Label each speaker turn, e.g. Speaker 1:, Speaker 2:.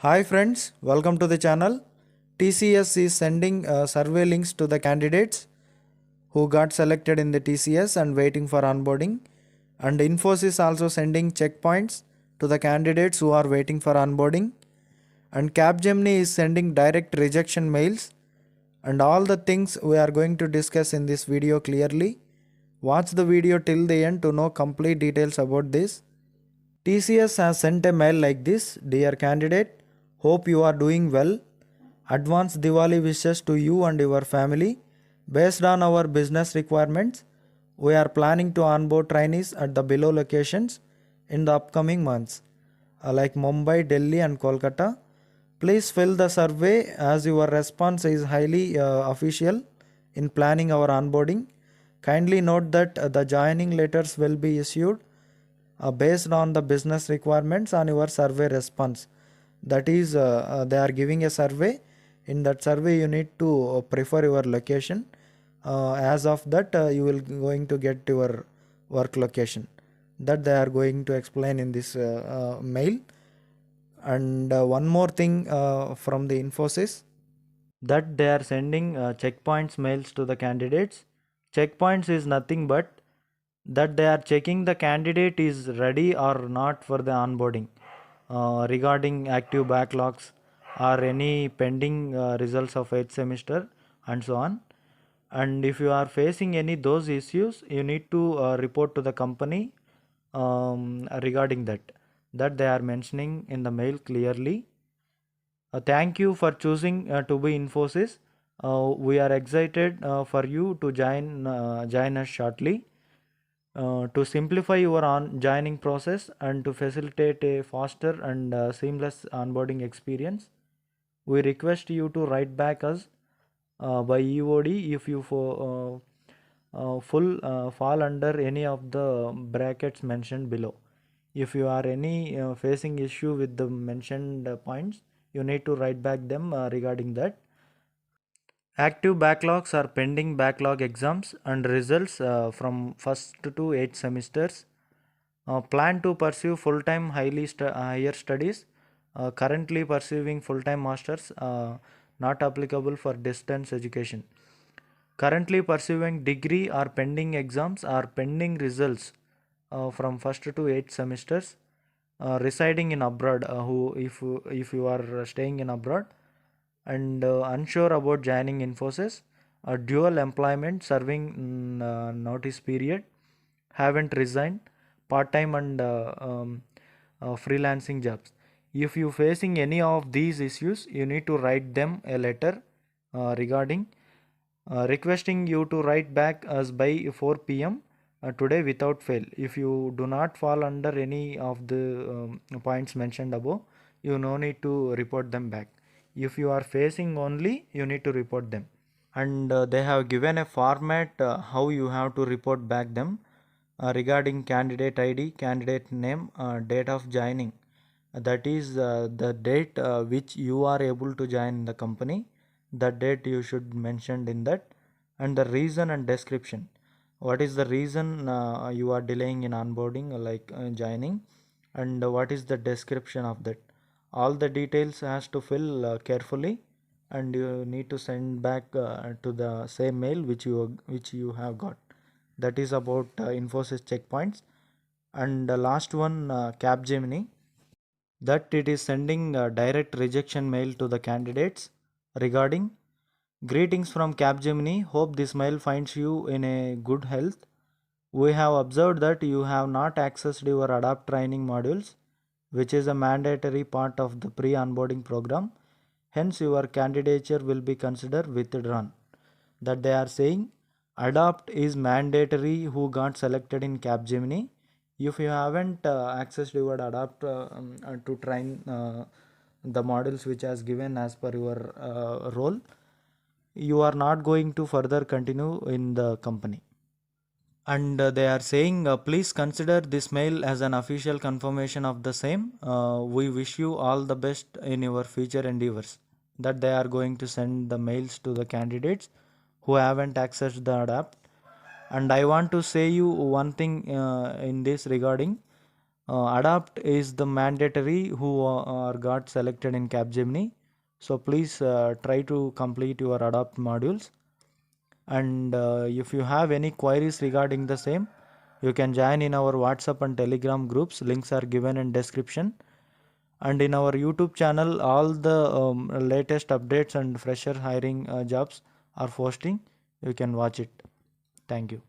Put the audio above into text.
Speaker 1: Hi friends, welcome to the channel. TCS is sending survey links to the candidates who got selected in the TCS and waiting for onboarding. And Infosys also sending checkpoints to the candidates who are waiting for onboarding. And Capgemini is sending direct rejection mails. And all the things we are going to discuss in this video clearly. Watch the video till the end to know complete details about this. TCS has sent a mail like this: Dear candidate, hope you are doing well. Advance Diwali wishes to you and your family. Based on our business requirements, we are planning to onboard trainees at the below locations in the upcoming months, like Mumbai, Delhi, and Kolkata. Please fill the survey as your response is highly official in planning our onboarding. Kindly note that the joining letters will be issued based on the business requirements on your survey response. That is, they are giving a survey. In that survey, you need to prefer your location. As of that, you will going to get your work location. That they are going to explain in this mail. And one more thing from the Infosys, that they are sending checkpoints mails to the candidates. Checkpoints is nothing but that they are checking the candidate is ready or not for the onboarding, regarding active backlogs or any pending results of 8th semester and so on. And if you are facing any those issues, you need to report to the company regarding that they are mentioning in the mail clearly. Thank you for choosing to be Infosys. We are excited for you to join us shortly. To simplify your joining process and to facilitate a faster and seamless onboarding experience, we request you to write back us by EOD if you fall under any of the brackets mentioned below. If you are any facing issue with the mentioned points, you need to write back them regarding that. Active backlogs are pending backlog exams and results from first to 8 semesters. Plan to pursue full-time higher studies. Currently pursuing full-time masters, not applicable for distance education. Currently pursuing degree or pending exams or pending results from first to 8 semesters. Residing in abroad, who if you are staying in abroad and unsure about joining Infosys, a dual employment serving notice period, haven't resigned, part-time and freelancing jobs. If you facing any of these issues, you need to write them a letter regarding requesting you to write back us by 4 p.m. Today without fail. If you do not fall under any of the points mentioned above, you no need to report them back. If you are facing only, you need to report them. And they have given a format how you have to report back them regarding candidate ID, candidate name, date of joining. That is the date which you are able to join the company. The date you should mention in that, and the reason and description. What is the reason you are delaying in onboarding, like joining, and what is the description of that. All the details has to fill carefully, and you need to send back to the same mail which you have got. That is about Infosys checkpoints. And the last one, Capgemini, that it is sending a direct rejection mail to the candidates regarding greetings from Capgemini. Hope this mail finds you in a good health. We have observed that you have not accessed your ADAPT training modules, which is a mandatory part of the pre-onboarding program. Hence, your candidature will be considered withdrawn. That they are saying ADAPT is mandatory who got selected in Capgemini. If you haven't accessed your ADAPT to train the models which has given as per your role, you are not going to further continue in the company. And they are saying please consider this mail as an official confirmation of the same. We wish you all the best in your future endeavors. That they are going to send the mails to the candidates who haven't accessed the adapt. And I want to say you one thing in this regarding, Adapt is the mandatory who are got selected in Capgemini. So please try to complete your Adapt modules. And if you have any queries regarding the same, you can join in our WhatsApp and Telegram groups. Links are given in description. And in our YouTube channel, all the latest updates and fresher hiring jobs are posting. You can watch it. Thank you.